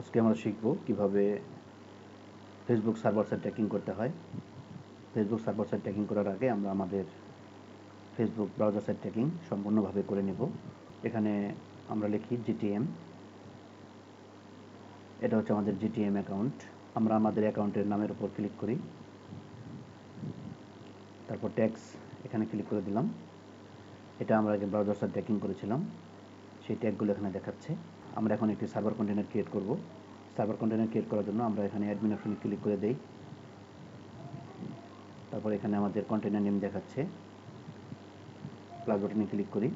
আজকে আমরা শিখব কিভাবে ফেসবুক সার্ভার সাইড ট্র্যাকিং করতে হয়। ফেসবুক সার্ভার সাইড ট্র্যাকিং করার আগে আমরা আমাদের ফেসবুক ব্রাউজার সাইড ট্র্যাকিং সম্পূর্ণভাবে করে নেব। এখানে আমরা লিখি জিটিএম। এটা হচ্ছে আমাদের জিটিএম অ্যাকাউন্ট। আমরা আমাদের অ্যাকাউন্টের নামের উপর ক্লিক করি, তারপর ট্যাক্স এখানে ক্লিক করে দিলাম। এটা আমরা আগে ব্রাউজার সাইড ট্র্যাকিং করেছিলাম, সেই ট্যাগগুলো এখানে দেখাচ্ছে। আমরা এখন একটি সার্ভার কন্টেনার ক্রিয়েট করব। সার্ভার কন্টেনার ক্রিয়েট করার জন্য আমরা এখানে অ্যাডমিন অপশনে ক্লিক করে দেই। তারপর এখানে আমাদের কন্টেনার নেম দেখাচ্ছে, প্লাস বাটনে ক্লিক করি।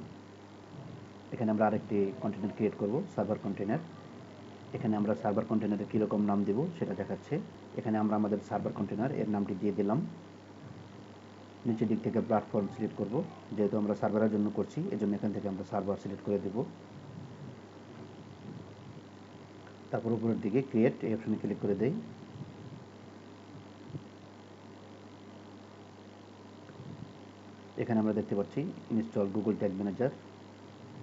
এখানে আমরা আরেকটি কন্টেনার ক্রিয়েট করব, সার্ভার কন্টেনার। এখানে আমরা সার্ভার কন্টেনারের কীরকম নাম দেব সেটা দেখাচ্ছে। এখানে আমরা আমাদের সার্ভার কন্টেনার এর নামটি দিয়ে দিলাম। নিচের দিক থেকে প্ল্যাটফর্ম সিলেক্ট করব, যেহেতু আমরা সার্ভারের জন্য করছি এজন্য এখান থেকে আমরা সার্ভার সিলেক্ট করে দেব। তারপর উপরের দিকে ক্রিয়েট এই অপশনে ক্লিক করে দেই। এখানে আমরা দেখতে পাচ্ছি install Google tag manager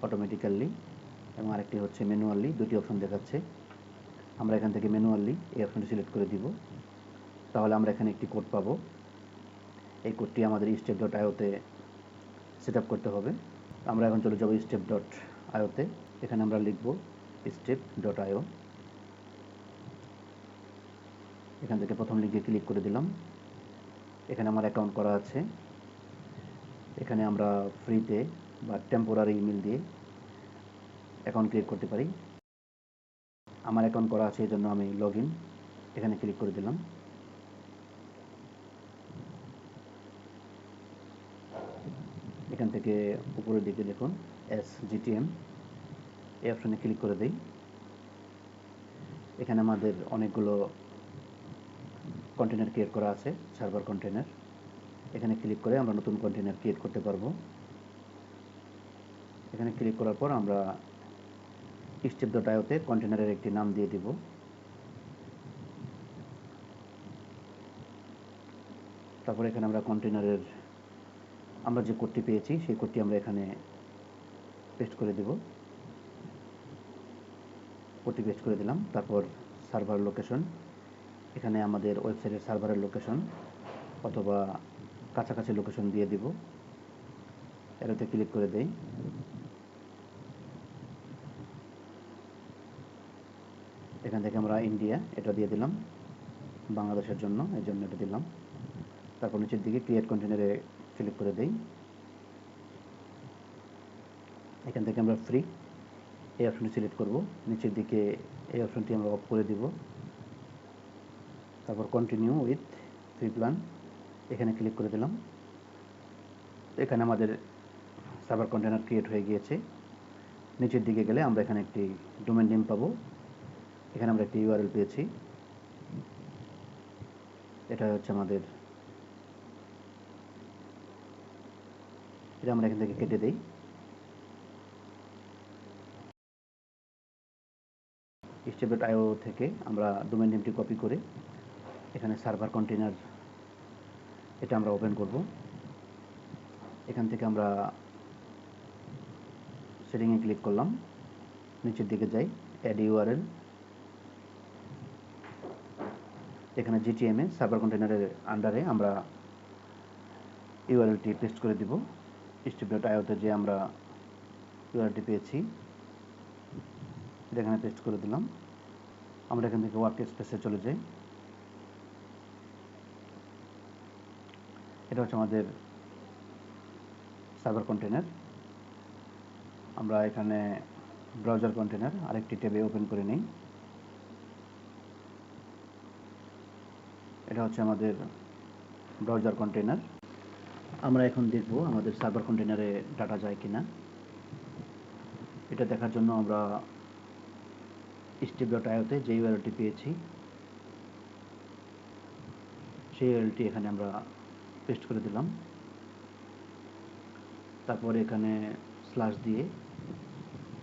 automatically এবং আরেকটি হচ্ছে ম্যানুয়ালি, দুটি অপশন দেখাচ্ছে। আমরা এখান থেকে ম্যানুয়ালি এই অপশনটি সিলেক্ট করে দিব। তাহলে আমরা এখানে একটি কোড পাবো। এই কোডটি আমাদের step.io-তে সেট আপ করতে হবে। আমরা এখন চলে যাব step.io-তে। এখানে আমরা লিখব step.io। এখান থেকে প্রথম লিঙ্কে ক্লিক করে দিলাম। এখানে আমার অ্যাকাউন্ট করা আছে। এখানে আমরা ফ্রিতে বা টেম্পোরারি ইমেল দিয়ে অ্যাকাউন্ট ক্রিয়েট করতে পারি। আমার অ্যাকাউন্ট করা আছে, এই জন্য আমি লগ ইন এখানে ক্লিক করে দিলাম। এখান থেকে উপরের দিকে দেখুন SGTM এই অপশনে ক্লিক করে দেই। এখানে আমাদের অনেকগুলো কন্টেনার ক্রিয়েট করা আছে, সার্ভার কন্টেনার। এখানে ক্লিক করে আমরা নতুন কন্টেনার ক্রিয়েট করতে পারবো। এখানে ক্লিক করার পর আমরা step.io-তে কন্টেনারের একটি নাম দিয়ে দিব। তারপর এখানে আমরা কন্টেনারের আমরা যে কোডটি পেয়েছি সেই কোডটি আমরা এখানে পেস্ট করে দেব। কোডটি পেস্ট করে দিলাম। তারপর সার্ভার লোকেশন, এখানে আমাদের ওয়েবসাইটের সার্ভারের লোকেশন অথবা কাছাকাছি লোকেশন দিয়ে দিব। এটাতে ক্লিক করে দেই। এখান থেকে আমরা ইন্ডিয়া এটা দিয়ে দিলাম, বাংলাদেশের জন্য এই জন্য এটা দিলাম। তারপর নিচের দিকে ক্রিয়েট কন্টেনারে ক্লিক করে দেই। এখান থেকে আমরা ফ্রি এই অপশনটি সিলেক্ট করব। নিচের দিকে এই অপশনটি আমরা অফ করে দিব। তারপর কন্টিনিউ উইথ ফ্রি প্ল্যান এখানে ক্লিক করে দিলাম। এখানে আমাদের সার্ভার কন্টেনার ক্রিয়েট হয়ে গিয়েছে। নিচের দিকে গেলে আমরা এখানে একটি ডোমেন নেম পাবো। এখানে আমরা একটি ইউআরএল পেয়েছি, এটা হচ্ছে আমাদের, এটা আমরা এখান থেকে কেটে দেই। step.io থেকে আমরা ডোমেন নেমটি কপি করে এখানে সার্ভার কন্টেনার এটা আমরা ওপেন করব। এখান থেকে আমরা সেটিংয়ে ক্লিক করলাম, নিচের দিকে যাই, অ্যাড ইউআরএল। এখানে জিটিএমএ সার্ভার কন্টেনারের আন্ডারে আমরা ইউআরএলটি পেস্ট করে দিব। step.io-তে যে আমরা ইউআরএলটি পেয়েছি এটা এখানে পেস্ট করে দিলাম। আমরা এখান থেকে ওয়ার্ক স্পেসে চলে যাই। এটা হচ্ছে আমাদের সার্ভার কন্টেনার। আমরা এখানে ব্রাউজার কন্টেনার আরেকটি ট্যাবে ওপেন করে নিই। এটা হচ্ছে আমাদের ব্রাউজার কন্টেনার। আমরা এখন দেখব আমাদের সার্ভার কন্টেনারে ডাটা যায় কিনা। এটা দেখার জন্য আমরা step.io-তে যে ইউআরএলটি পেয়েছি সেই ইউআরএলটি এখানে আমরা পেস্ট করে দিলাম। তারপর এখানে স্ল্যাশ দিয়ে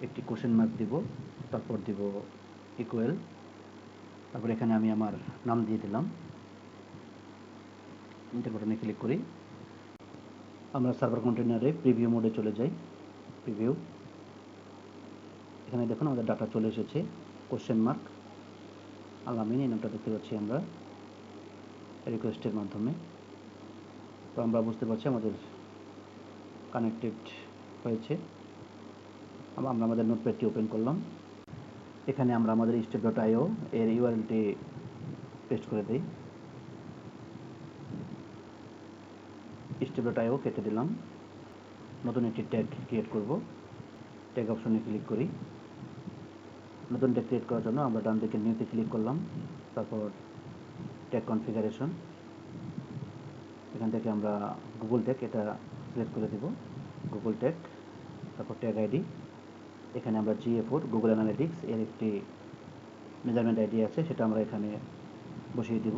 একটি কোশ্চেন মার্ক দিব, তারপর দিব ইকুয়াল। তারপর এখানে আমি আমার নাম দিয়ে দিলাম। এন্টার বাটনে ক্লিক করি। আমরা সার্ভার কন্টেনারে প্রিভিউ মোডে চলে যাই। প্রিভিউ, এখানে দেখুন আমাদের ডাটা চলে এসেছে, কোশ্চেন মার্ক। আলামিন এই নামটা দেখতে পাচ্ছি আমরা রিকোয়েস্টের মাধ্যমে। তো আমরা বুঝতে পারছি আমাদের কানেক্টেড হয়েছে। আমরা আমাদের নোটপ্যাডটি ওপেন করলাম। এখানে আমরা আমাদের step.io এর ইউআরএলটি পেস্ট করে দিই। step.io কেটে দিলাম। নতুন একটি ট্যাগ ক্রিয়েট করব। ট্যাগ অপশনে ক্লিক করি। নতুন ট্যাগ ক্রিয়েট করার জন্য আমরা ডান দিকে নিউতে ক্লিক করলাম, তারপর ট্যাগ কনফিগারেশন, এখান থেকে আমরা গুগল ট্যাগ এটা সিলেক্ট করে দেব, গুগল ট্যাগ, তারপর ট্যাগ আইডি, এখানে আমরা GA4 গুগল অ্যানালিটিক্স এর একটি মেজারমেন্ট আইডি আছে, সেটা আমরা এখানে বসিয়ে দিব।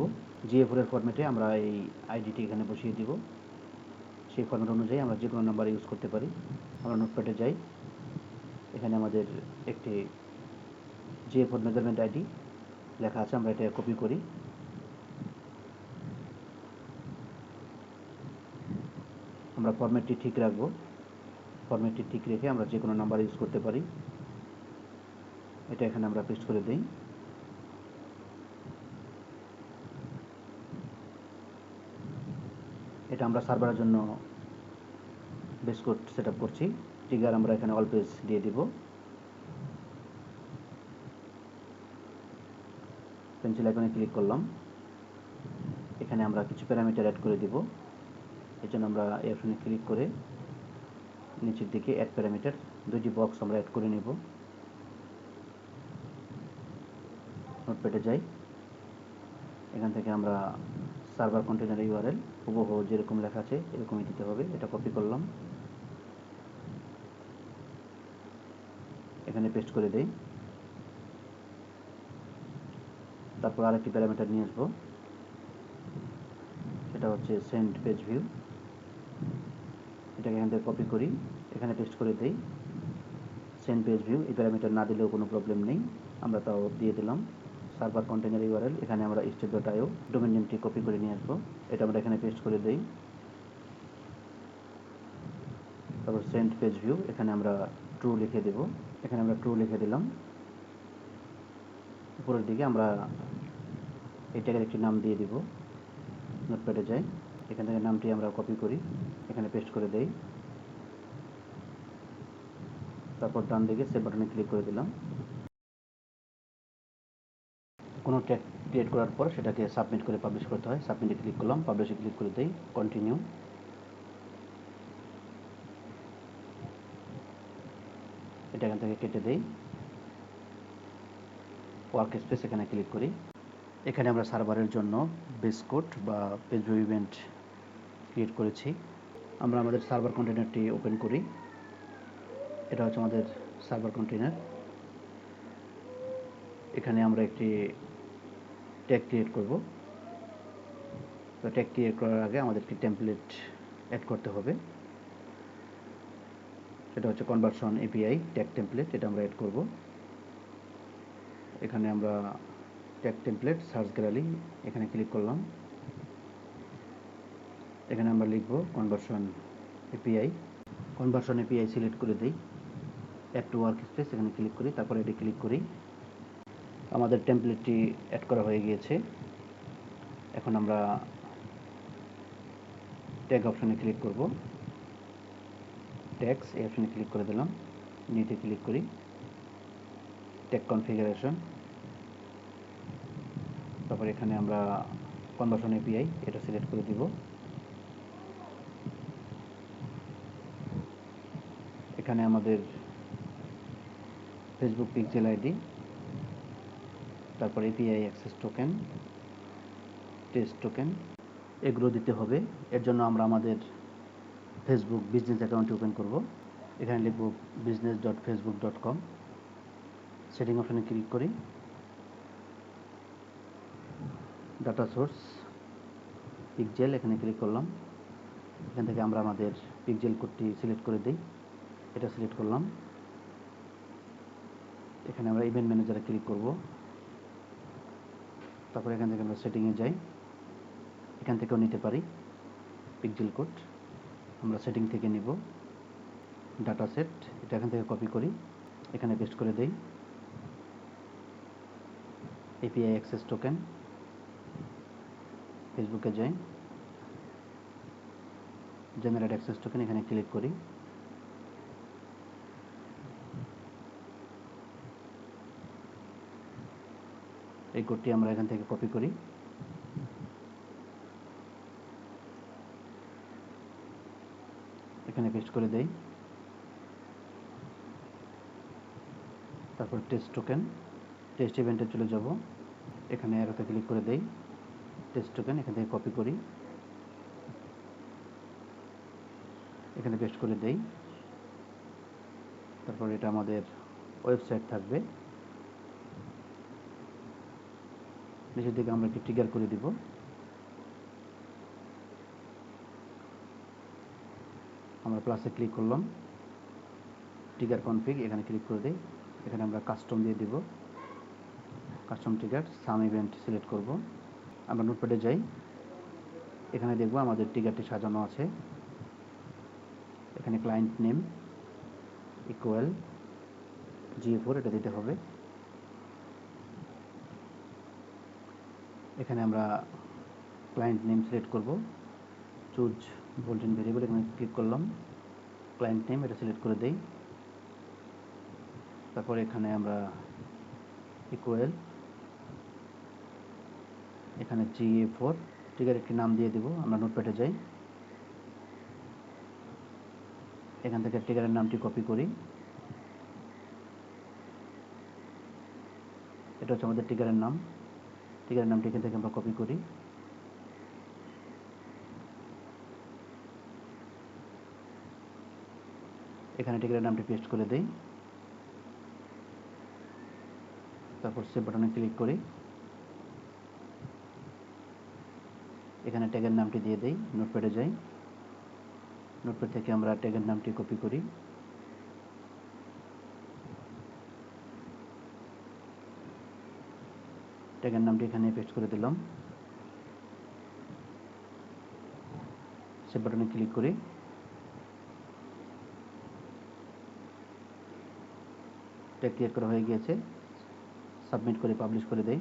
GA4 এর ফরম্যাটে আমরা এই আইডিটি এখানে বসিয়ে দিব। সেই ফরম্যাট অনুযায়ী আমরা যে কোনো নাম্বার ইউজ করতে পারি। আমরা নোটপ্যাডে যাই, এখানে আমাদের একটি GA4 মেজারমেন্ট আইডি লেখা আছে, আমরা এটা কপি করি। আমরা ফরম্যাটটি ঠিক রাখবো। ফরম্যাটটি ঠিক রেখে আমরা যে কোনো নাম্বার ইউজ করতে পারি। এটা এখানে আমরা পেস্ট করে দিই। এটা আমরা সার্ভারের জন্য বেস কোড সেটআপ করছি। ট্রিগার আমরা এখানে অল পেজ দিয়ে দিব। পেন্সিল আইকনে ক্লিক করলাম। এখানে আমরা কিছু প্যারামিটার অ্যাড করে দিব। এর জন্য আমরা এই অপশনে ক্লিক করে নিচের দিকে অ্যাড প্যারামিটার দুইটি বক্স আমরা অ্যাড করে নেব। নোটপ্যাডে যাই, এখান থেকে আমরা সার্ভার কন্টেনার ইউআরএল হুবহু যেরকম লেখা আছে এরকমই দিতে হবে। এটা কপি করলাম, এখানে পেস্ট করে দেই। তারপর আরেকটি প্যারামিটার নিয়ে আসবো, সেটা হচ্ছে সেন্ড পেজ ভিউ। এটাকে এখান থেকে কপি করি, এখানে পেস্ট করে দেই। সেন্ড পেজ ভিউ এই প্যারামিটার না দিলেও কোনো প্রবলেম নেই, আমরা তাও দিয়ে দিলাম। সার্ভার কন্টেনার ইউআরএল, এখানে আমরা step.io ডোমেইন নেমটি কপি করে নিয়ে আসবো, এটা আমরা এখানে পেস্ট করে দেই। তারপর সেন্ড পেজ ভিউ, এখানে আমরা ট্রু লিখে দেব, এখানে আমরা ট্রু লিখে দিলাম। উপরের দিকে আমরা এই ট্যাগের একটি নাম দিয়ে দিব। নোটপ্যাডে যাই, এখান থেকে নামটি আমরা কপি করি, এখানে পেস্ট করে দেই। তারপর ডান দিকে সেভ বাটনে ক্লিক করে দিলাম। কোনো ট্যাগ ক্রিয়েট করার পর সেটাকে সাবমিট করে পাবলিশ করতে হয়। সাবমিটে ক্লিক করলাম, পাবলিশে ক্লিক করে দেই, কন্টিনিউ। এটা এখান থেকে কেটে দেই, ওয়ার্ক স্পেস এখানে ক্লিক করি। এখানে আমরা সার্ভারের জন্য বেস কোড বা পেজ ভিউ ইভেন্ট ক্রিয়েট করেছি। আমরা আমাদের সার্ভার কন্টেনারটি ওপেন করি। এটা হচ্ছে আমাদের সার্ভার কন্টেনার। এখানে আমরা একটি ট্যাগ ক্রিয়েট করব। তো ট্যাগ ক্রিয়েট করার আগে আমাদের একটি টেমপ্লেট অ্যাড করতে হবে, সেটা হচ্ছে কনভার্সন এপিআই ট্যাগ টেমপ্লেট, এটা আমরা অ্যাড করব। এখানে আমরা ট্যাগ টেমপ্লেট সার্চ গ্যালারি এখানে ক্লিক করলাম। এখানে আমরা লিখব conversion API. Conversion API select করে দেই, অ্যাড টু ওয়ার্ক স্পেস এখানে ক্লিক করি, তারপরে এটি ক্লিক করি। আমাদের টেমপ্লেটটি অ্যাড করা হয়ে গিয়েছে। এখন আমরা ট্যাগ অপশনে ক্লিক করব, ট্যাগস এই অপশনে ক্লিক করে দিলাম, নিউতে ক্লিক করি, ট্যাগ কনফিগারেশন, তারপর এখানে আমরা কনভার্সন এপিআই এটা সিলেক্ট করে দিব। এখানে আমাদের ফেসবুক পিক্সেল আইডি, তারপর API access token, test token, এগুলো দিতে হবে। এর জন্য আমরা আমাদের ফেসবুক বিজনেস অ্যাকাউন্ট ওপেন করব। এখানে লিখব business.facebook.com, সেটিং অপশনে ক্লিক করি, ডাটা সোর্স পিক্সেল এখানে ক্লিক করলাম। এখান থেকে আমরা আমাদের পিক্সেল কোডটি সিলেক্ট করে দিই, এটা সিলেক্ট করলাম। এখানে আমরা ইভেন্ট ম্যানেজারে ক্লিক করব, তারপর এখান থেকে আমরা সেটিংয়ে যাই, এখান থেকেও নিতে পারি পিক্সেল কোড, আমরা সেটিং থেকে নিব। ডাটা সেট এটা এখান থেকে কপি করি, এখানে পেস্ট করে দেই। এপিআই অ্যাক্সেস টোকেন, ফেসবুকে যাই, জেনারেট অ্যাক্সেস টোকেন, এখানে ক্লিক করি। এই কোডটি আমরা এখান থেকে কপি করি, এখানে পেস্ট করে দেই। তারপর টেস্ট টোকেন, টেস্ট ইভেন্টে চলে যাব, এখানে অ্যারোতে ক্লিক করে দেই, টেস্ট টোকেন এখান থেকে কপি করি, এখানে পেস্ট করে দেই। তারপর এটা আমাদের ওয়েবসাইট থাকবে, নিচের দিকে আমরা একটি ট্রিগার করে দিব। আমরা প্লাসে ক্লিক করলাম, ট্রিগার কনফিগ, এখানে ক্লিক করে দিই, এখানে আমরা কাস্টম দিয়ে দিব, কাস্টম ট্রিগার সাম ইভেন্ট সিলেক্ট করব। আমরা নোটপ্যাডে যাই, এখানে দেখব আমাদের ট্রিগারটি সাজানো আছে। এখানে ক্লায়েন্ট নেম ইকুয়াল GA4 এটা দিতে হবে। এখানে আমরা ক্লায়েন্ট নেম সিলেক্ট করব, চুজ বোল্ট ইন ভেরিয়েবল, এখানে ক্লিক করলাম, ক্লায়েন্ট নেম এটা সিলেক্ট করে দেই। তারপর এখানে আমরা ইকুয়াল, এখানে GA4 ট্রিগার একটি নাম দিয়ে দিব। আমরা নোটপ্যাডে যাই, এখান থেকে ট্রিগারের নামটি কপি করি, এটা হচ্ছে আমাদের ট্রিগারের নাম। ট্রিগারের নামটি এখান থেকে আমরা কপি করি, এখানে ট্রিগারের নামটি পেস্ট করে দেই। তারপর সেভ বাটনে ক্লিক করি, এখানে ট্যাগের নামটি দিয়ে দেই। নোটপ্যাডে যাই, নোটপ্যাড থেকে আমরা ট্যাগের নামটি কপি করি, ট্যাগের নামটি এখানে পেস্ট করে দিলাম, সেভ বাটনে ক্লিক করি, ট্যাগ ক্রিয়েট করা হয়ে গিয়েছে। সাবমিট করে পাবলিশ করে দেই।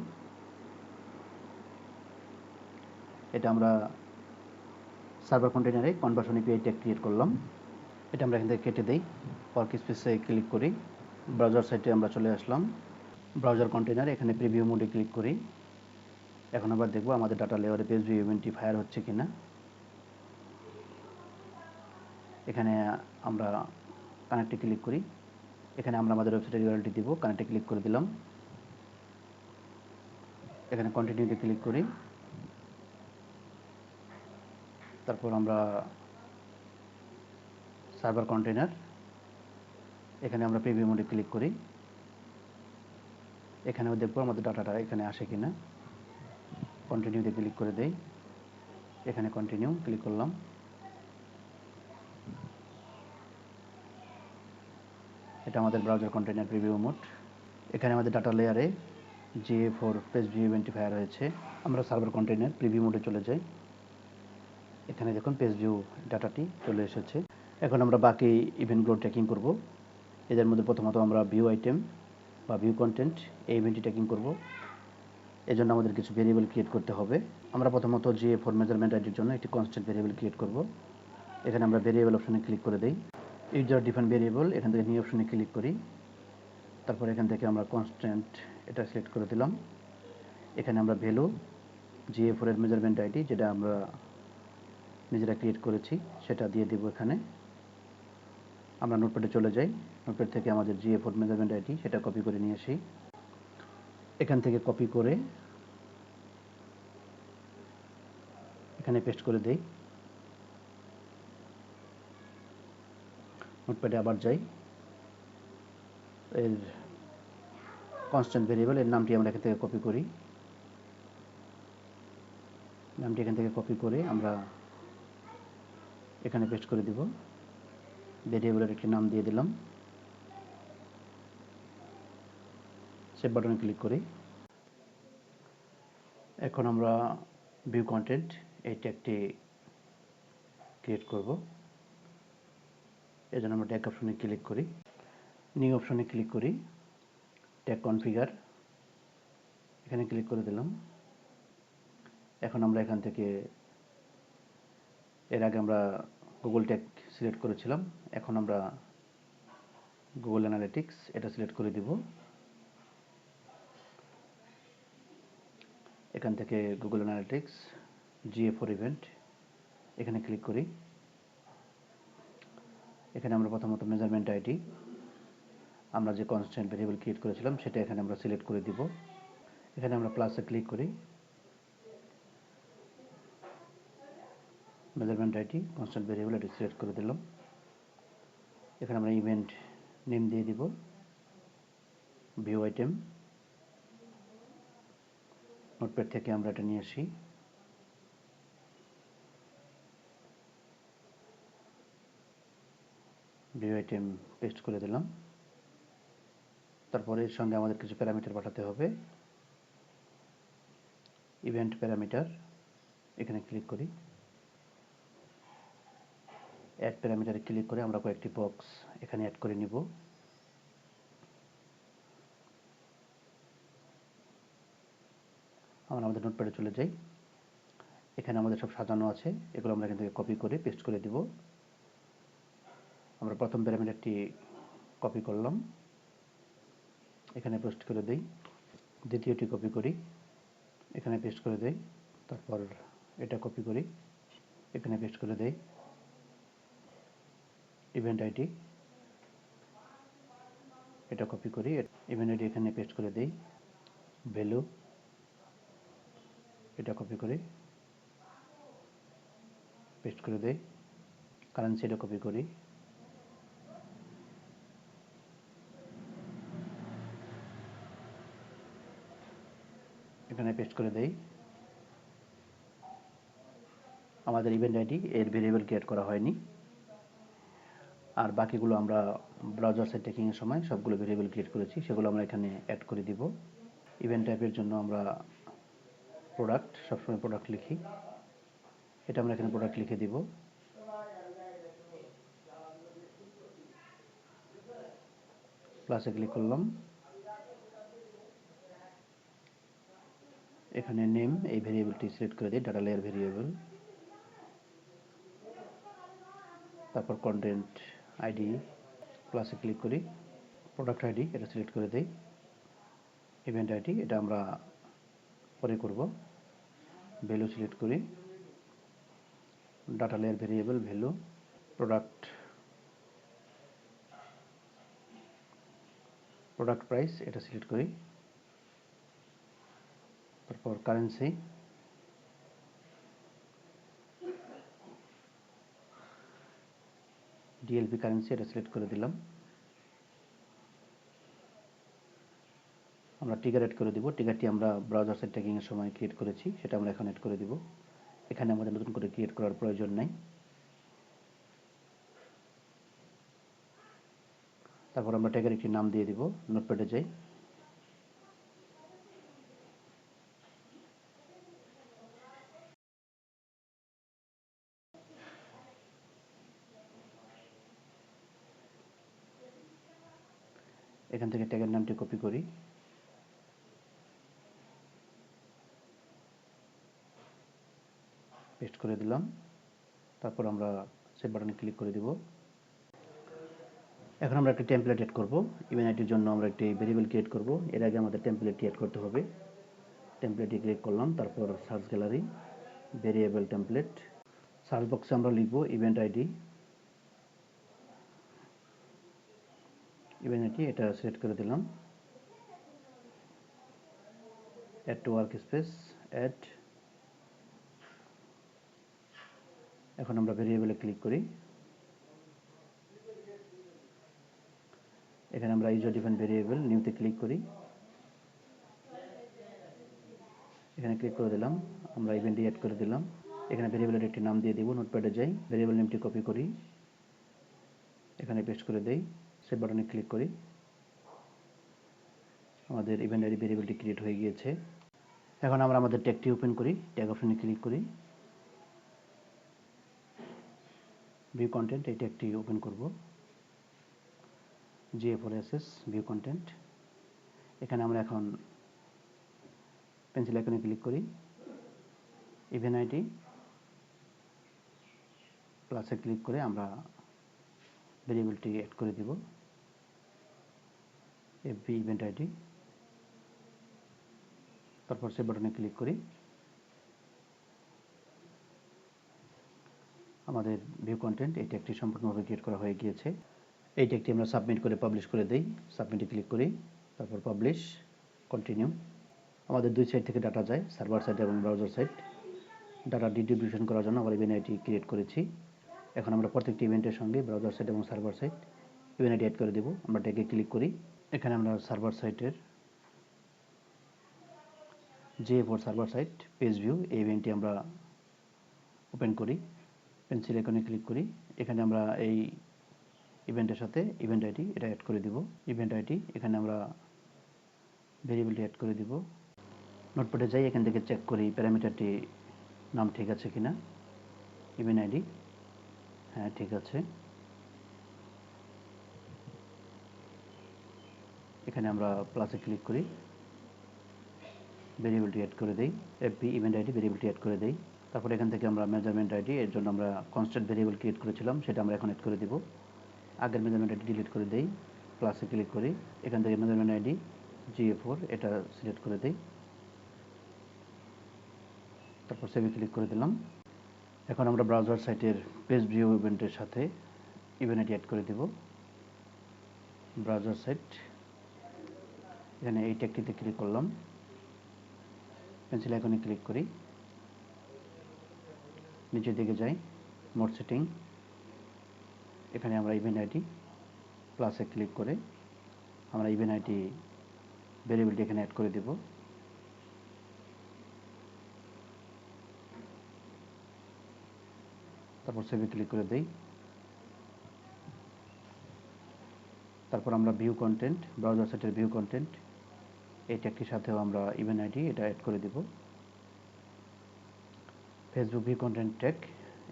এটা আমরা সার্ভার কন্টেইনারে কনভার্সন এপিআই ট্যাগ ক্রিয়েট করলাম। এটা আমরা এখান থেকে কেটে দেই, ওয়ার্ক স্পেসে ক্লিক করি, ব্রাউজার সাইটে আমরা চলে আসলাম, ব্রাউজার কন্টেইনার, এখানে প্রিভিউ মোডে ক্লিক করি। এখন আবার দেখব আমাদের ডাটা লেয়ারে পেজ ভিউ ইভেন্টটি ফায়ার হচ্ছে কিনা। এখানে আমরা কানেক্টে ক্লিক করি, এখানে আমরা আমাদের ওয়েবসাইটের ইউআরএলটি দিব, কানেক্টে ক্লিক করে দিলাম, এখানে কন্টিনিউতে ক্লিক করি। তারপর আমরা সার্ভার কন্টেইনার, এখানে আমরা প্রিভিউ মোডে ক্লিক করি, এখানেও দেখব আমাদের ডাটাটা এখানে আসে কিনা। কন্টিনিউতে ক্লিক করে দেই, এখানে কন্টিনিউ ক্লিক করলাম। এটা আমাদের ব্রাউজার কন্টেইনার প্রিভিউ মোড। এখানে আমাদের ডাটা লেয়ারে GA4 পেজ ভিউ ইভেন্টটি ফায়ার হয়েছে। আমরা সার্ভার কন্টেইনার প্রিভিউ মোডে চলে যাই, এখানে দেখুন পেজ ভিউ ডাটাটি চলে এসেছে। এখন আমরা বাকি ইভেন্টগুলো ট্র্যাকিং করব। এদের মধ্যে প্রথমত আমরা ভিউ আইটেম বা ভিউ কন্টেন্ট এই ইভেন্টটি ট্র্যাকিং করব। এজন্য আমাদের কিছু ভেরিয়েবল ক্রিয়েট করতে হবে। আমরা প্রথমত GA4 মেজারমেন্ট আইডির জন্য একটি কনস্ট্যান্ট ভেরিয়েবল ক্রিয়েট করব। এখানে আমরা ভেরিয়েবল অপশনে ক্লিক করে দেই, ইউজার ডিফাইন ভেরিয়েবল, এখান থেকে নিউ অপশনে ক্লিক করি। তারপর এখান থেকে আমরা কনস্ট্যান্ট এটা সিলেক্ট করে দিলাম। এখানে আমরা ভ্যালু GA4 এর মেজারমেন্ট আইডি যেটা আমরা নিজেরা ক্রিয়েট করেছি সেটা দিয়ে দেব। এখানে আমরা নোটপ্যাডে চলে যাই, নোটপ্যাড থেকে আমাদের GA4 মেজারমেন্ট আইডি সেটা কপি করে নিয়ে আসি, এখান থেকে কপি করে এখানে পেস্ট করে দেই। নোটপ্যাডে আবার যাই, এর কনস্ট্যান্ট ভেরিয়েবল এর নামটি আমরা এখান থেকে কপি করি, নামটি এখান থেকে কপি করে আমরা এখানে পেস্ট করে দিব। ভেরিয়েবলের একটি নাম দিয়ে দিলাম, সেভ বাটনে ক্লিক করি। এখন আমরা ভিউ কন্টেন্ট এই ট্যাগটি ক্রিয়েট করব। এজন্য আমরা ট্যাগ অপশনে ক্লিক করি, নিউ অপশনে ক্লিক করি, ট্যাগ কনফিগার, এখানে ক্লিক করে দিলাম। এখন আমরা এখান থেকে এর আগে আমরা গুগল ট্যাগ সিলেক্ট করেছিলাম, এখন আমরা গুগল অ্যানালিটিক্স এটা সিলেক্ট করে দিব। এখান থেকে গুগল অ্যানালিটিক্স GA4 ইভেন্ট এখানে ক্লিক করি। এখানে আমরা প্রথমত মেজারমেন্ট আইডি, আমরা যে কনস্ট্যান্ট ভেরিয়েবল ক্রিয়েট করেছিলাম সেটা এখানে আমরা সিলেক্ট করে দিব। এখানে আমরা প্লাসে ক্লিক করি, মেজারমেন্ট আইডি কনস্ট্যান্ট ভেরিয়েবল এটি সিলেক্ট করে দিলাম। এখানে আমরা ইভেন্ট নেম দিয়ে দিব ভিউ আইটেম। নোটপ্যাড থেকে আমরা এটা নিয়ে আসি, ভিউ আইটেম পেস্ট করে দিলাম। তারপরে এর সঙ্গে আমাদের কিছু প্যারামিটার পাঠাতে হবে। ইভেন্ট প্যারামিটার এখানে ক্লিক করি, অ্যাড প্যারামিটারে ক্লিক করে আমরা কয়েকটি বক্স এখানে অ্যাড করে নিব। আমরা আমাদের নোটপ্যাডে চলে যাই। এখানে আমাদের সব সাজানো আছে, এগুলো আমরা এখান থেকে কপি করে পেস্ট করে দিব। আমরা প্রথম প্যারামিটারটি কপি করলাম, এখানে পেস্ট করে দেই। দ্বিতীয়টি কপি করি, এখানে পেস্ট করে দেই। তারপর এটা কপি করি, এখানে পেস্ট করে দেই। ইভেন্ট আইডি এটা কপি করি, ইভেন্ট আইডি এখানে পেস্ট করে দেই। ভ্যালু এটা কপি করি পেস্ট করে দেই। কারেন্সি এটা কপি করি, এখানে পেস্ট করে দেই। আমাদের ইভেন্ট আইডি এর ভেরিয়েবল ক্রিয়েট করা হয়নি, আর বাকিগুলো আমরা ব্রাউজার সাইট ট্র্যাকিংয়ের সময় সবগুলো ভেরিয়েবল ক্রিয়েট করেছি, সেগুলো আমরা এখানে অ্যাড করে দিব। ইভেন্ট টাইপের জন্য আমরা প্রোডাক্ট, সবসময় প্রোডাক্ট লিখি, এটা আমরা এখানে প্রোডাক্ট লিখে দিব। প্লাসে ক্লিক করলাম, এখানে নেম এই ভেরিয়েবলটি সিলেক্ট করে দিই, ডাটা লেয়ার ভেরিয়েবল। তারপর কন্টেন্ট আইডি, প্লাসে ক্লিক করি, প্রোডাক্ট আইডি এটা সিলেক্ট করে দেই। ইভেন্ট আইডি এটা আমরা পরে করব। ভ্যালু সিলেক্ট করি, data layer variable value. Product price এটা সিলেক্ট করি। তারপর কারেন্সি, ডিএলপি কারেন্সি এটা সিলেক্ট করে দিলাম। আমরা ট্রিগার অ্যাড করে দিব, ট্রিগারটি আমরা ব্রাউজার সাইট ট্র্যাকিংয়ের সময় ক্রিয়েট করেছি, সেটা আমরা এখন অ্যাড করে দিব। এখানে আমাদের নতুন করে ক্রিয়েট করার প্রয়োজন নাই। তারপর আমরা ট্যাগের একটি নাম দিয়ে দিব। নোটপ্যাডে যাই, এখান থেকে ট্যাগের নামটি কপি করি, পেস্ট করে দিলাম। তারপর আমরা সেভ বাটনে ক্লিক করে দিব। এখন আমরা একটি টেমপ্লেট এড করব। ইভেন্ট আইডির জন্য আমরা একটি ভেরিয়েবল ক্রিয়েট করব, এর আগে আমাদের টেমপ্লেটটি এড করতে হবে। টেমপ্লেটে ক্লিক করলাম, তারপর search gallery, variable template. Search বক্সে আমরা লিখব ইভেন্ট আইডি। ইভেন্ট আইডি এটা সিলেক্ট করে দিলাম। Add to workspace, add. এখন আমরা ভেরিয়েবলে ক্লিক করি, এখানে আমরা ইউজার ডিফাইন্ড ভেরিয়েবল নিউতে ক্লিক করি, এখানে ক্লিক করে দিলাম। আমরা ইভেন্টটি অ্যাড করে দিলাম, এখানে ভেরিয়েবলের একটি নাম দিয়ে দিব। নোটপ্যাডে যাই, ভেরিয়েবল নেমটি কপি করি, এখানে পেস্ট করে দেই। সেভ বাটনে ক্লিক করি, আমাদের ইভেন্ট আইডি ভেরিয়েবলটি ক্রিয়েট হয়ে গিয়েছে। এখন আমরা আমাদের ট্যাগটি ওপেন করি, ট্যাগ অপশনে ক্লিক করি, ভিউ কন্টেন্ট এই ট্যাগটি ওপেন করব। GA4SS ভিউ কন্টেন্ট, এখানে আমরা এখন পেন্সিল আইকনে ক্লিক করি, ইভেন্ট আইডি প্লাসে ক্লিক করে আমরা ভেরিয়েবলটি অ্যাড করে দিব, এফবি ইভেন্ট আইডি। তারপর সেভ বাটনে ক্লিক করি। আমাদের ভিউ কন্টেন্ট এই ট্যাগটি সম্পূর্ণভাবে ক্রিয়েট করা হয়ে গিয়েছে। এই ট্যাগটি আমরা সাবমিট করে পাবলিশ করে দেই। সাবমিটে ক্লিক করি, তারপর পাবলিশ, কন্টিনিউ। আমাদের দুই সাইড থেকে ডাটা যায়, সার্ভার সাইড এবং ব্রাউজার সাইড। ডাটা ডিস্ট্রিবিউশন করার জন্য আমরা ইভেন্ট আইডি ক্রিয়েট করেছি। এখন আমরা প্রত্যেকটি ইভেন্টের সঙ্গে ব্রাউজার সাইড এবং server side event ID add করে দেব। আমরা ট্যাগে ক্লিক করি। এখানে আমরা সার্ভার সাইটের GA4 server site page view এই ইভেন্টটি আমরা ওপেন করি। পেন্সিল আইকনে ক্লিক করি। এখানে আমরা এই ইভেন্টের সাথে ইভেন্ট আইডি এটা অ্যাড করে দিব। ইভেন্ট আইডি এখানে আমরা ভেরিয়েবলটি অ্যাড করে দিব। নোটপ্যাডে যাই, এখান থেকে চেক করি প্যারামিটারটি নাম ঠিক আছে কিনা। ইভেন্ট আইডি, হ্যাঁ ঠিক আছে। এখানে আমরা প্লাসে ক্লিক করি, ভেরিয়েবলটি অ্যাড করে দেই। এফবি ইভেন্ট আইডি ভেরিয়েবলটি অ্যাড করে দেই। তারপর এখান থেকে আমরা মেজারমেন্ট আইডি, এর জন্য আমরা কনস্ট্যান্ট ভেরিয়েবল ক্রিয়েট করেছিলাম, সেটা আমরা এখন অ্যাড করে দিব। আগের মেজারমেন্ট আইডি ডিলিট করে দেই, প্লাসে ক্লিক করি। এখান থেকে মেজারমেন্ট আইডি GA4 এটা সিলেক্ট করে দেই, তারপর সেভে ক্লিক করে দিলাম। এখন আমরা ব্রাউজার সাইটের পেজ ভিউ ইভেন্টের সাথে ইভেন্ট আইডি অ্যাড করে দেব। ব্রাউজার সাইট, এখানে এই ট্যাগটিতে ক্লিক করলাম, পেন্সিল আইকনে ক্লিক করি, নিচের দিকে যাই, মোড সেটিং, এখানে আমরা ইভেন্ট আইডি প্লাসে ক্লিক করে আমরা ইভেন্ট আইডি ভেরিয়েবলটি এখানে অ্যাড করে দেব। তারপর সেভে ক্লিক করে দেই। তারপর আমরা ভিউ কন্টেন্ট, ব্রাউজার সাইটের ভিউ কন্টেন্ট এই ট্যাগটির সাথেও আমরা ইভেন্ট আইডি এটা অ্যাড করে দেব। ফেসবুক ভিউ কন্টেন্ট ট্যাগ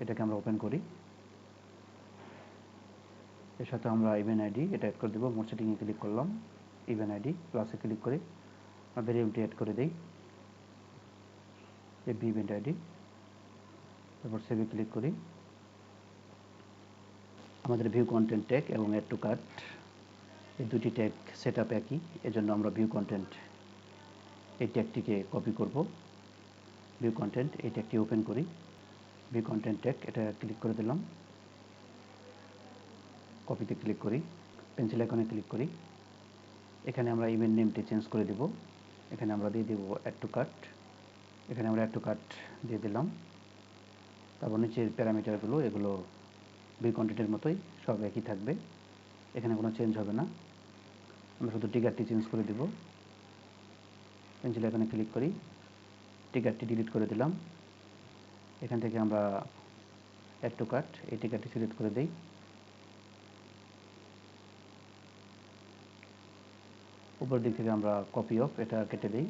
এটাকে আমরা ওপেন করি, এর সাথে আমরা ইভেন্ট আইডি এটা অ্যাড করে দেব। মোড সেটিংয়ে ক্লিক করলাম, ইভেন্ট আইডি প্লাসে ক্লিক করে আমরা ভেরিয়েবলটি অ্যাড করে দেই, এফবি ইভেন্ট আইডি। তারপর সেভে ক্লিক করি। আমাদের ভিউ কন্টেন্ট ট্যাগ এবং অ্যাড টু কার্ট এই দুটি ট্যাগ সেট আপ একই, এজন্য আমরা ভিউ কন্টেন্ট এই ট্যাগটিকে কপি করব। ভিউ কন্টেন্ট এই ট্যাগটি ওপেন করি, ভিউ কন্টেন্ট ট্যাগ এটা ক্লিক করে দিলাম, কপিতে ক্লিক করি, পেন্সিল আইকনে ক্লিক করি। এখানে আমরা ইভেন্ট নেমটি চেঞ্জ করে দেব। এখানে আমরা দিয়ে দেব অ্যাড টু কার্ট, এখানে আমরা অ্যাড টু কার্ট দিয়ে দিলাম। তারপর নিচের প্যারামিটারগুলো এগুলো ভিউ কন্টেন্টের মতোই সব একই থাকবে, এখানে কোনো চেঞ্জ হবে না। আমরা শুধু টিকারটি চেঞ্জ করে দেব। পেন্সিল আইকনে ক্লিক করি, টিকারটি ডিলিট করে দিলাম। এখান থেকে আমরা অ্যাড টু কার্ট এই টিকারটি সিলেক্ট করে দেই। উপর দিক থেকে আমরা কপি অফ এটা কেটে দেই।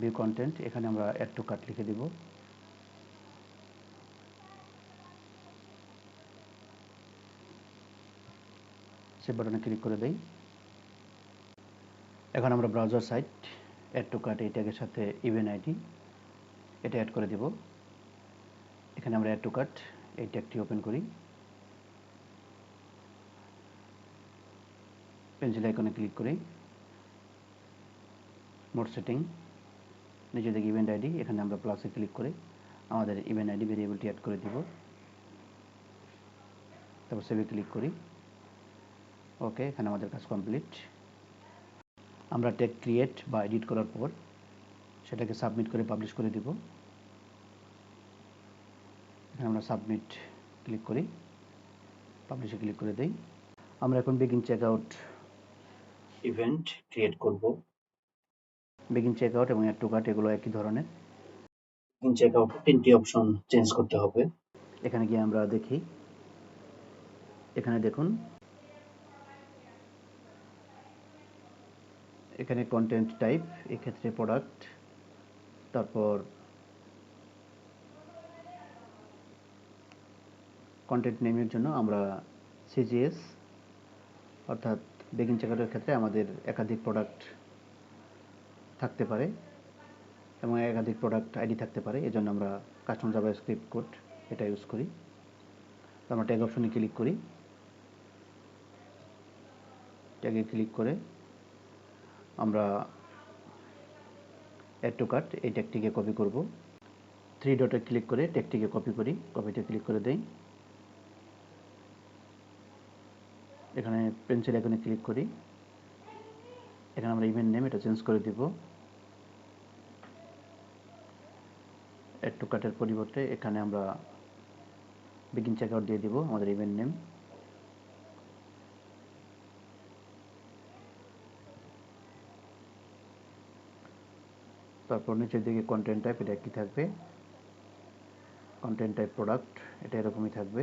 ভিউ কন্টেন্ট এখানে আমরা অ্যাড টু কার্ট লিখে দিব। সেভ বাটনে ক্লিক করে দেই। এখন আমরা browser site add to cart এই ট্যাগের সাথে ইভেন্ট আইডি এটা অ্যাড করে দেব। এখানে আমরা অ্যাড টু কার্ট এই ট্যাগটি ওপেন করি, পেন্সিল আইকনে ক্লিক করি, মোড সেটিং, নিচে দিকে ইভেন্ট আইডি এখানে আমরা প্লাসে ক্লিক করে আমাদের ইভেন্ট আইডি ভেরিয়েবলটি অ্যাড করে দিব। তারপর সেভে ক্লিক করি, ওকে, এখানে আমাদের কাজ কমপ্লিট। আমরা ট্যাগ ক্রিয়েট বা এডিট করার পর সেটাকে সাবমিট করে পাবলিশ করে দিব। এখানে আমরা সাবমিট ক্লিক করি, পাবলিশে ক্লিক করে দেই। আমরা এখন বিগিন চেকআউট ইভেন্ট ক্রিয়েট করব। বিগিন চেকআউট এবং অ্যাড টু কার্ট এগুলো একই ধরনের। বিগিন চেকআউট তিনটি অপশন চেঞ্জ করতে হবে। এখানে গিয়ে আমরা দেখি, এখানে দেখুন এখানে কন্টেন্ট টাইপ এক্ষেত্রে প্রোডাক্ট, তারপর কন্টেন্ট নেমের জন্য আমরা CGS, অর্থাৎ বেগিন চেকআউটের ক্ষেত্রে আমাদের একাধিক প্রোডাক্ট থাকতে পারে এবং একাধিক প্রোডাক্ট আইডি থাকতে পারে, এজন্য আমরা কাস্টম জাভাস্ক্রিপ্ট কোড এটা ইউজ করি। তো আমরা ট্যাগ অপশনে ক্লিক করি, ট্যাগে ক্লিক করে আমরা অ্যাড টু কার্ট এই ট্যাগটিকে কপি করব। 3 ডটে ক্লিক করে ট্যাগটিকে কপি করি, কপিতে ক্লিক করে দেই। এখানে পেন্সিল আইকনে ক্লিক করি, এখানে আমরা ইভেন্ট নেম এটা চেঞ্জ করে দিব। অ্যাড টু কার্টের পরিবর্তে এখানে আমরা বিগিন চেকআউট দিয়ে দিব আমাদের ইভেন্ট নেম। তারপর নিচের দিকে কন্টেন্ট টাইপ এটা কি থাকবে, কন্টেন্ট টাইপ প্রোডাক্ট এটা এরকমই থাকবে।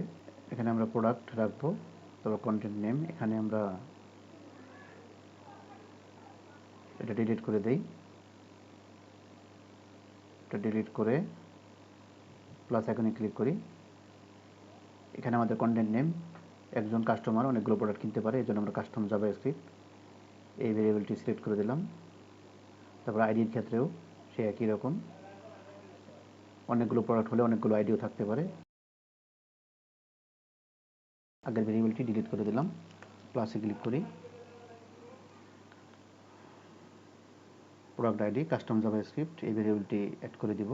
এখানে আমরা প্রোডাক্ট রাখবো। তারপর কন্টেন্ট নেম এখানে আমরা এটা ডিলিট করে দেই। এটা ডিলিট করে প্লাস আইকনে ক্লিক করি। এখানে আমাদের কন্টেন্ট নেম, একজন কাস্টমার অনেকগুলো প্রোডাক্ট কিনতে পারে, এজন্য আমরা কাস্টম জাভাস্ক্রিপ্ট এই ভেরিয়েবলটি সিলেক্ট করে দিলাম। তারপর আইডির ক্ষেত্রেও সে একই রকম, অনেকগুলো প্রোডাক্ট হলে অনেকগুলো আইডিও থাকতে পারে। আগের ভেরিয়েবলটি ডিলিট করে দিলাম, প্লাসে ক্লিক করি। প্রোডাক্ট আইডি কাস্টম জাভাস্ক্রিপ্ট এই ভেরিয়েবলটি অ্যাড করে দিব।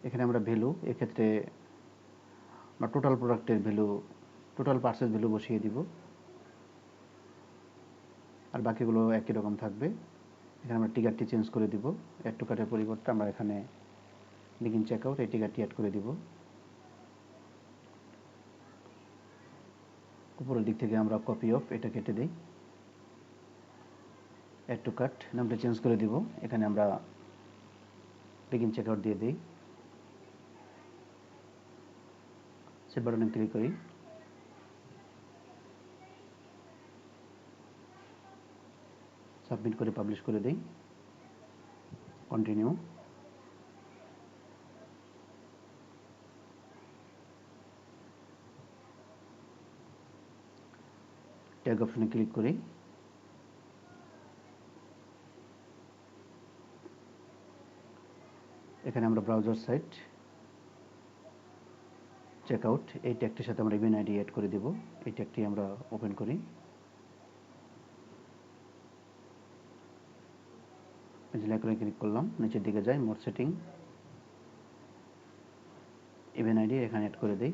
এখানে আমরা ভ্যালু, এক্ষেত্রে আমরা টোটাল প্রোডাক্টের ভ্যালু, টোটাল পারচেজ ভ্যালু বসিয়ে দিব, আর বাকিগুলো একই রকম থাকবে। এখানে আমরা টিকারটি চেঞ্জ করে দিব। অ্যাড টু কার্টের পরিবর্তে আমরা এখানে বিগিন চেকআউট এই টিকারটি অ্যাড করে দিব। উপরের দিক থেকে আমরা কপি অফ এটা কেটে দিই। অ্যাড টু কার্ট নামটা চেঞ্জ করে দিব, এখানে আমরা বিগিন চেকআউট দিয়ে দিই। সেভ বাটনে ক্লিক করি। সাবমিট করে পাবলিশ করে দেই। কন্টিনিউ। ট্যাগ অপশনে ক্লিক করি। এখানে আমরা ব্রাউজার সাইট চেকআউট এই ট্যাগটির সাথে আমরা ইভেন্ট আইডি অ্যাড করে দেব। এই ট্যাগটি আমরা ওপেন করি। পেন্সিল আইকনে ক্লিক করলাম, নিচের দিকে যাই, মোড সেটিং, ইভেন্ট আইডি এখানে অ্যাড করে দেই।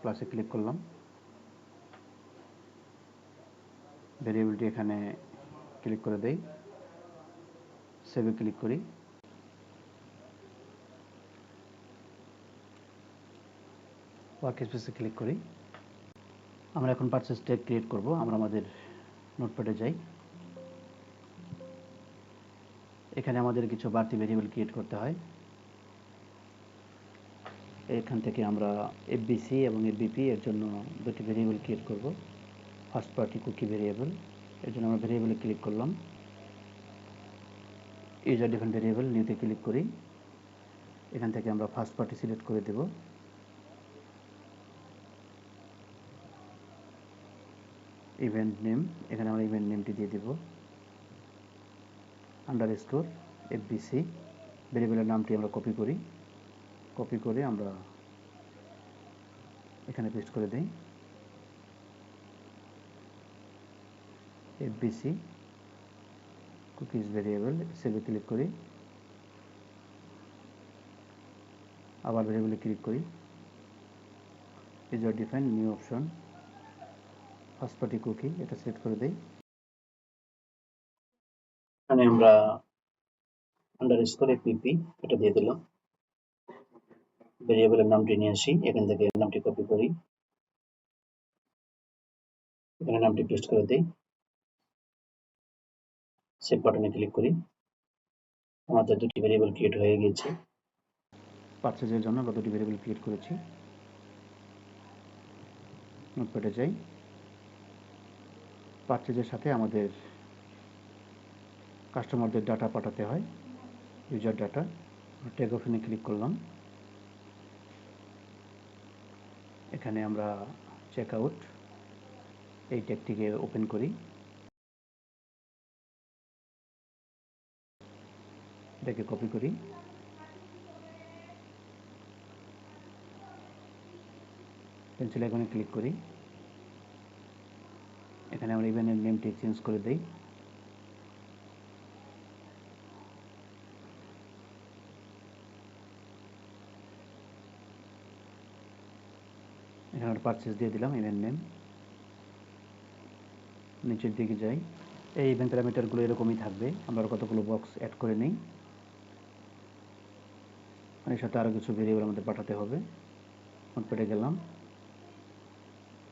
প্লাসে ক্লিক করলাম, ভেরিয়েবলটি এখানে ক্লিক করে দেই, সেভে ক্লিক করি। ওয়ার্কস্পেসে ক্লিক করি। আমরা এখন পারচেজ ট্যাগ ক্রিয়েট করব। আমরা আমাদের নোটপ্যাডে যাই। এখানে আমাদের কিছু বাড়তি ভেরিয়েবল ক্রিয়েট করতে হয়। এখান থেকে আমরা এফবিসি এবং এফবিপি এর জন্য দুটি ভেরিয়েবল ক্রিয়েট করব। ফার্স্ট পার্টি কুকি ভেরিয়েবল, এর জন্য আমরা ভেরিয়েবলে ক্লিক করলাম। ইউজার ডিফাইন্ড ভেরিয়েবল নিউতে ক্লিক করি। এখান থেকে আমরা ফার্স্ট পার্টি সিলেক্ট করে দেব। ইভেন্ট নেম, এখানে আমরা ইভেন্ট নেমটি দিয়ে দেব আন্ডারস্কোর এফবিসি। ভেরিয়েবলের নামটি আমরা কপি করি, কপি করে আমরা এখানে পেস্ট করে দেই। এফবিসি কুকিজ ভেরিয়েবল, সেভে ক্লিক করি। আবার ভেরিয়েবলে ক্লিক করি, user define new option first party cookie এটা সিলেক্ট করে দেই। এখানে আমরা আন্ডারস্কোর এফবিপি এটা দিয়ে দিলাম। ভেরিয়েবলের নামটি নিয়ে আসি, এখান থেকে নামটি কপি করি, এখানে নামটি পেস্ট করে দেই। সেভ বাটনে ক্লিক করি। আমাদের দুটি ভেরিয়েবল ক্রিয়েট হয়ে গিয়েছে। পারচেজের জন্য আমরা দুটি ভেরিয়েবল ক্রিয়েট করেছি। নোটপ্যাডে যাই। পারচেজের সাথে আমাদের কাস্টমারদের ডাটা পাঠাতে হয়, ইউজার ডাটা। ট্যাগ অপশনে ক্লিক করলাম। এখানে আমরা চেক আউট এই ট্যাগটিকে ওপেন করি, এটাকে কপি করি, পেন্সিল আইকনে ক্লিক করি, এখানে আমরা ইভেন্টের নেমটি চেঞ্জ করে দেই, এখানে আমরা পারচেজ দিয়ে দিলাম ইভেন্ট নেম। নিচের দিকে যাই, এই ইভেন্ট প্যারামিটারগুলো এরকমই থাকবে। আমরা কতগুলো বক্স অ্যাড করে নিই, এর সাথে আরও কিছু ভেরিয়েবল আমাদের পাঠাতে হবে। নোটপ্যাডে গেলাম,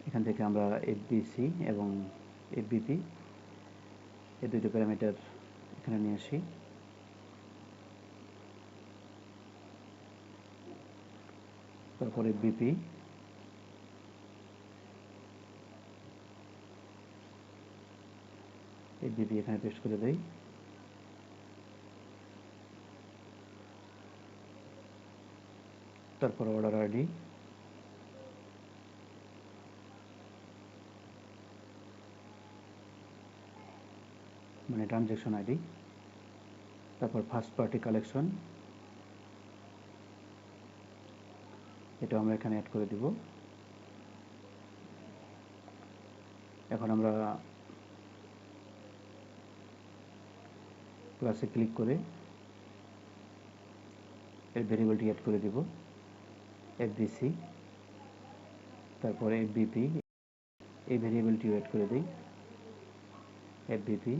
এখান থেকে আমরা এফবিসি এবং এফবিপি এই দুটো প্যারামিটার এখানে নিয়ে আসি। তারপরে এফবিপি, এফবিপি এখানে পেস্ট করে দেই। তারপর অর্ডার আইডি, মানে ট্রানজ্যাকশন আইডি, তারপর ফার্স্ট পার্টি কালেকশন, এটা আমরা এখানে অ্যাড করে দিব। এখন আমরা ক্লাসে ক্লিক করে এর ভেরিয়েবলটি অ্যাড করে দিব, এফবিসি, তারপরে এফবিপি, এই ভেরিয়েবলটিও অ্যাড করে দিই, এফবিপি,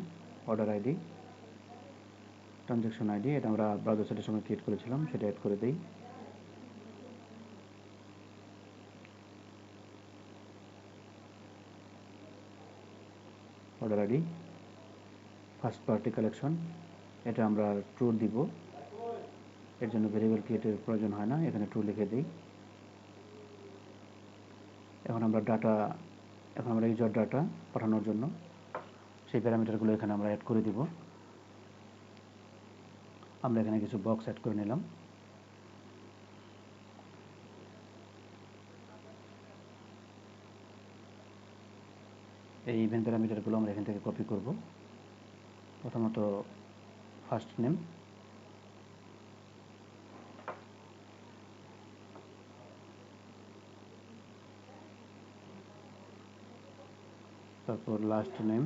অর্ডার আইডি, ট্রানজ্যাকশন আইডি, এটা আমরা ব্রাউজার সেটের সময় ক্রিয়েট করেছিলাম, সেটা অ্যাড করে দিই। Order ID, first party collection, এটা আমরা ট্রু দিব, এর জন্য ভেরিয়েবল ক্রিয়েটের প্রয়োজন হয় না, এখানে ট্রু লিখে দিই। এখন আমরা ইউজার ডাটা পাঠানোর জন্য সেই প্যারামিটারগুলো এখানে আমরা অ্যাড করে দিব। আমরা এখানে কিছু বক্স অ্যাড করে নিলাম। এই ইভেন্ট প্যারামিটারগুলো আমরা এখান থেকে কপি করব। প্রথমত ফার্স্ট নেম, তারপর লাস্ট নেম,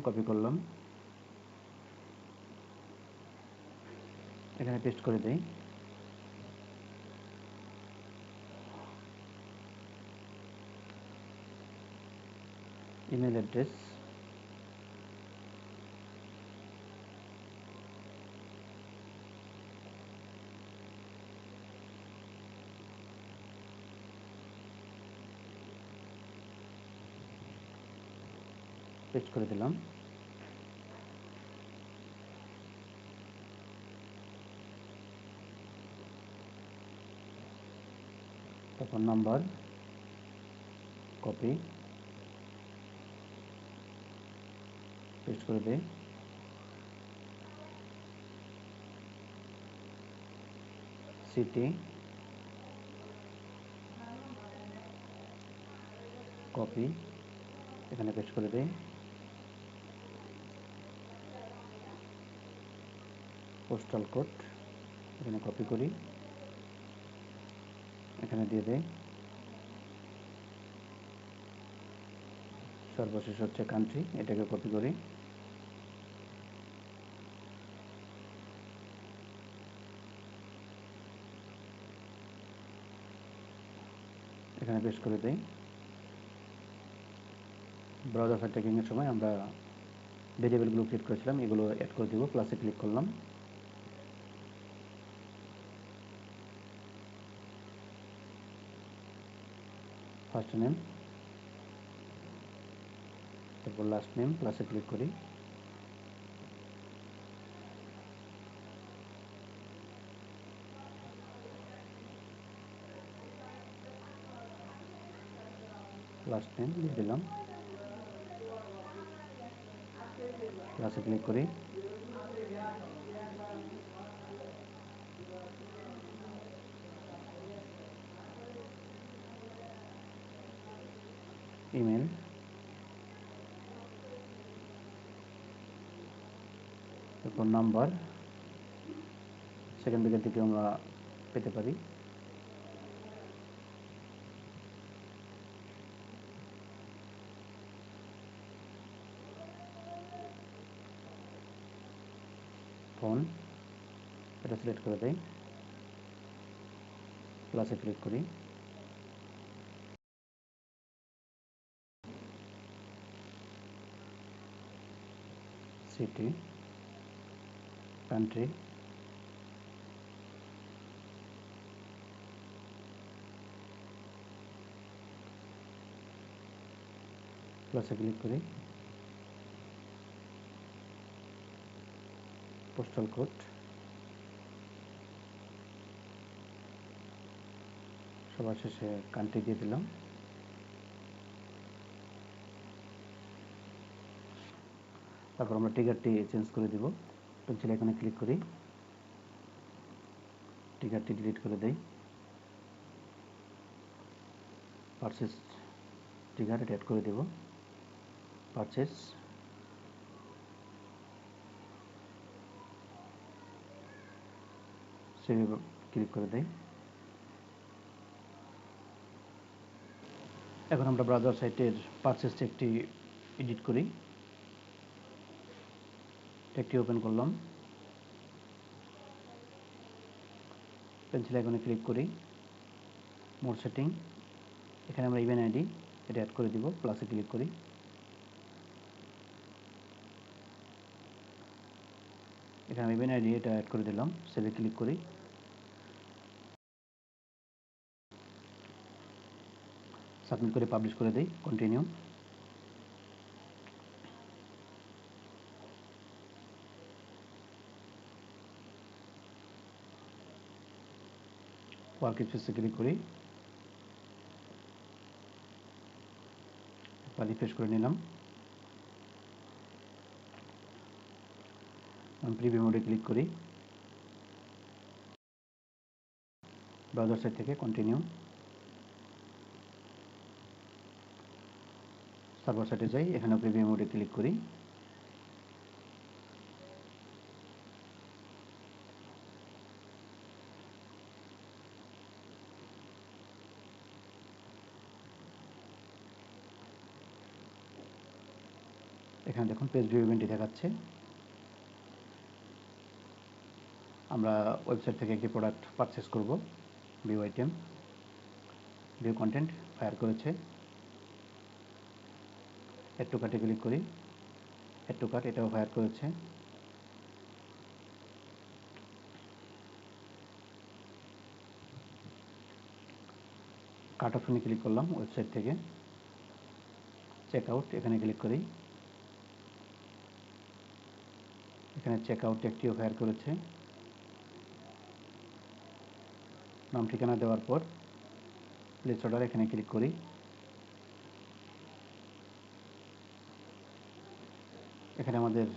কপি করলাম, এখানে পেস্ট করে দেই। ইমেল অ্যাড্রেস, পেস্ট করে দিলাম। তারপর নাম্বার, কপি, পেস্ট করে দেই। সিটি, কপি, এখানে পেস্ট করে দেই। পোস্টাল কোড, এখানে কপি করি, এখানে দিয়ে দেই। সর্বশেষ হচ্ছে কান্ট্রি, এটাকে কপি করি, এখানে পেস্ট করে দেই। ব্রাউজার ফাইল ট্র্যাকিংয়ের সময় আমরা ভেরিয়েবলগুলো ক্রিয়েট করেছিলাম, এগুলো অ্যাড করে দিব। প্লাসে ক্লিক করলাম, ফার্স্ট নেম, তারপর লাস্ট নেম, প্লাসে ক্লিক করি, লাস্ট নেম দিয়ে দিলাম, প্লাসে ক্লিক করি, ইমেল, ফোন নাম্বার সেখান থেকে আমরা পেতে পারি। ফোন এটা সিলেক্ট করে দেই, প্লাসে ক্লিক করি। সিটি, কান্ট্রি, প্লাসে ক্লিক করি। পোস্টাল কোড, সবার শেষে কান্ট্রি দিয়ে দিলাম। তারপর আমরা টিকারটি চেঞ্জ করে দিব। পেন্সিল আইকনে ক্লিক করি, টিকারটি ডিলিট করে দেই। পারচেস টিকার এটা অ্যাড করে দেব। পারচেস, সেভ ক্লিক করে দেই। এখন আমরা ব্রাউজার সাইটের পারচেস টেকটি এডিট করি। টেকটি ওপেন করলাম, পেন্সিল আইকনে ক্লিক করি, মোর সেটিং, এখানে আমরা ইভেন্ট আইডি এটা অ্যাড করে দিব। প্লাসে ক্লিক করি, এখানে আমি ইভেন্ট আইডি এটা অ্যাড করে দিলাম। সেভে ক্লিক করি, সাবমিট করে পাবলিশ করে দেই। কন্টিনিউ। ওয়ার্ক স্পেসে ক্লিক করি, রিফ্রেশ করে নিলাম। প্রিভিউ মোডে ক্লিক করি, ব্রাউজার সাইট থেকে কন্টিনিউ। সার্ভার সাইটে যাই, এখানে প্রিভিউ মোডে ক্লিক করি। এখানে দেখুন পেজ ভিউ ইভেন্টটি দেখাচ্ছে। আমরা ওয়েবসাইট থেকে একটি প্রোডাক্ট পারচেস করব। View item, view content fire করেছে। এড টু কার্টে ক্লিক করি, এড টু কার্ট এটাও ফায়ার করেছে। কার্ট অপশনে ক্লিক করলাম ওয়েবসাইট থেকে, চেক আউট এখানে ক্লিক করি, এখানে চেক আউট টেকটিও ফায়ার করেছে। নাম ঠিকানা দেওয়ার পর প্লেস অর্ডার এখানে ক্লিক করি, এখানে আমাদের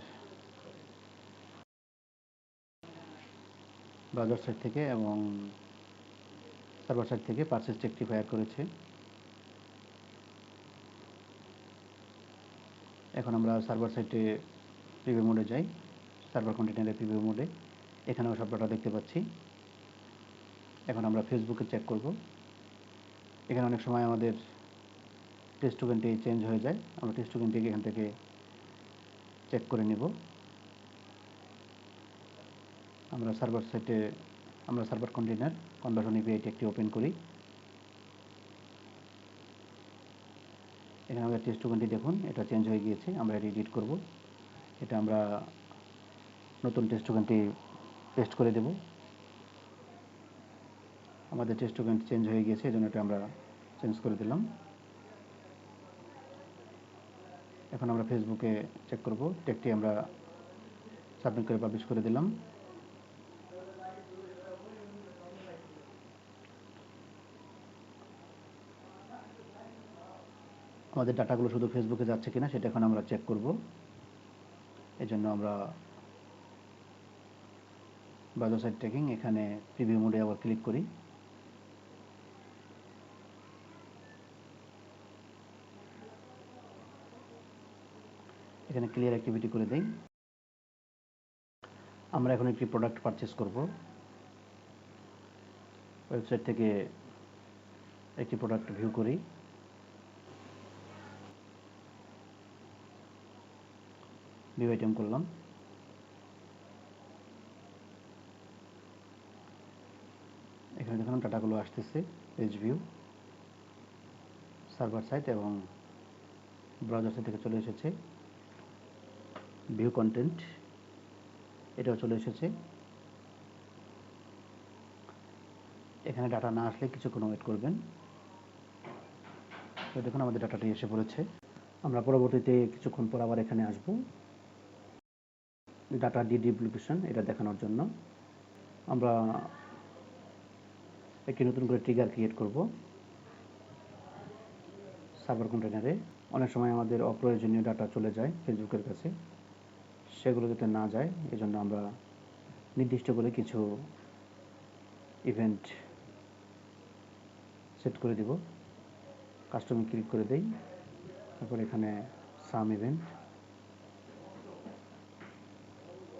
ব্রাউজার সাইট থেকে এবং সার্ভার সাইট থেকে পারচেস টেকটি ফায়ার করেছে। এখন আমরা সার্ভার সাইটে প্রিভিউ মোডে যাই, সার্ভার কন্টেনারের প্রিভিউ মোডে, এখানেও সব ডাটা দেখতে পাচ্ছি। এখন আমরা ফেসবুকে চেক করব। এখানে অনেক সময় আমাদের টেক্সট টোকেনটি চেঞ্জ হয়ে যায়, আমরা টেক্সট টোকেনটিকে এখান থেকে চেক করে নিব। আমরা সার্ভার কন্টেনার কনভার্সন এপিআই একটি ওপেন করি। এখানে আমাদের টেক্সট টোকেনটি দেখুন এটা চেঞ্জ হয়ে গিয়েছে, আমরা এটা এডিট করব। এটা আমরা নতুন টেক্সট টোকেনটি পেস্ট করে দেব। আমাদের টেক্সট টোকেনটি চেঞ্জ হয়ে গিয়েছে, এজন্য এটা আমরা চেঞ্জ করে দিলাম। এখন আমরা ফেসবুকে চেক করব, টেকটি আমরা সাবমিট করে পাবলিশ করে দিলাম। আমাদের ডাটাগুলো শুধু ফেসবুকে যাচ্ছে কিনা সেটা এখন আমরা চেক করব। এজন্য আমরা ব্রাউজার সাইট ট্র্যাকিং এখানে প্রিভিউ মোডে আবার ক্লিক করি। এখানে ক্লিয়ার অ্যাক্টিভিটি করে দেই। আমরা এখন একটি প্রোডাক্ট পারচেস করব। ওয়েবসাইট থেকে একটি প্রোডাক্ট ভিউ করি। ভিউ আইটেম করলাম। এখানে দেখুন ডাটাগুলো আসতেছে, পেজ ভিউ, সার্ভার সাইট এবং ব্রাউজার সাইট থেকে চলে এসেছে। ভিউ কন্টেন্ট এটাও চলে এসেছে। এখানে ডাটা না আসলে কিছুক্ষণ ওয়েট করবেন। তো দেখুন আমাদের ডাটাটি এসে পড়েছে। আমরা পরবর্তীতে কিছুক্ষণ পর আবার এখানে আসব ডাটা ডিডুপ্লিকেশন এটা দেখানোর জন্য। আমরা একটি নতুন করে ট্রিগার ক্রিয়েট করব সার্ভার কন্টেনারে। অনেক সময় আমাদের অপ্রয়োজনীয় ডাটা চলে যায় ফেসবুকের কাছে, সেগুলো যাতে না যায় এজন্য আমরা নির্দিষ্ট করে কিছু ইভেন্ট সেট করে দিব। কাস্টমে ক্লিক করে দেই, তারপর এখানে সাম ইভেন্ট।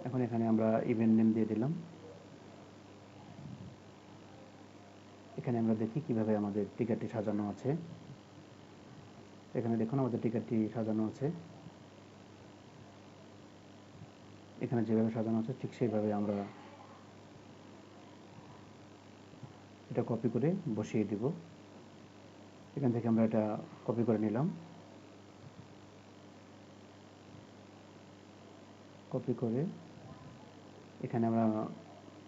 এখন এখানে আমরা ইভেন্ট নেম দিয়ে দিলাম। এখানে আমরা দেখি কিভাবে আমাদের টিকারটি সাজানো আছে। এখানে দেখুন আমাদের টিকারটি সাজানো আছে। এখানে যেভাবে সাজানো আছে ঠিক সেইভাবে আমরা এটা কপি করে বসিয়ে দিব। এখান থেকে আমরা এটা কপি করে নিলাম। কপি করে এখানে আমরা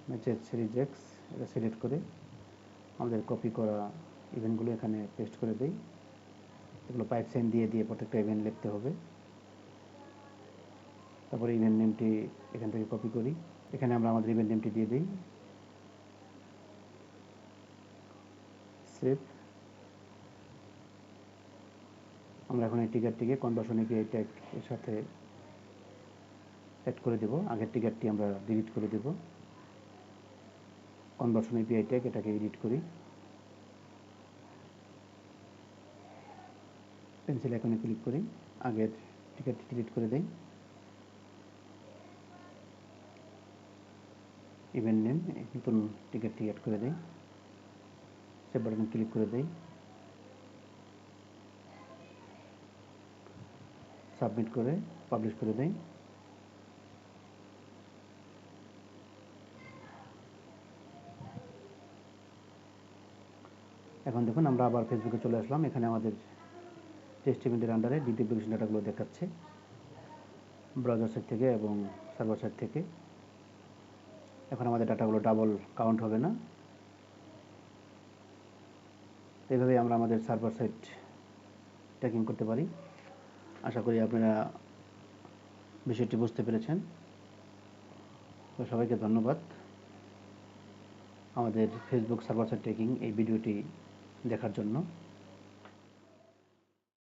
ম্যাচেস সিরিজ এক্স এটা সিলেক্ট করে আমাদের কপি করা ইভেন্টগুলো এখানে পেস্ট করে দিই। এগুলো পাইপ সাইন দিয়ে দিয়ে প্রত্যেকটা ইভেন্ট লিখতে হবে। তারপরে ইভেন্ট নেমটি এখান থেকে কপি করি। এখানে আমরা আমাদের ইভেন্ট নেমটি দিয়ে দিই। সেভ। আমরা এখন এই টিকারটিকে কনভার্সন এপিআই ট্যাগ এর সাথে অ্যাড করে দেব। আগের টিকারটি আমরা ডিলিট করে দেব। কনভার্সন এপিআই ট্যাগ এটাকে এডিট করি। পেন্সিল আইকনে ক্লিক করি, আগের টিকারটি ডিলিট করে দেই। ইভেন্ট নেম নতুন টিকারটি অ্যাড করে দেই। সেভ বাটনে ক্লিক করে দেই। সাবমিট করে পাবলিশ করে দেই। এখন দেখুন আমরা আবার ফেসবুকে চলে আসলাম। এখানে আমাদের টেস্ট ইভেন্টের আন্ডারে ডিডুপ্লিকেশন ডাটাগুলো দেখাচ্ছে ব্রাউজার সাইট থেকে এবং সার্ভার সাইট থেকে। এখন আমাদের ডাটাগুলো ডাবল কাউন্ট হবে না। এইভাবে আমরা আমাদের সার্ভার সাইট ট্র্যাকিং করতে পারি। আশা করি আপনারা বিষয়টি বুঝতে পেরেছেন। তো সবাইকে ধন্যবাদ আমাদের ফেসবুক সার্ভার সাইট ট্র্যাকিং এই ভিডিওটি দেখার জন্য।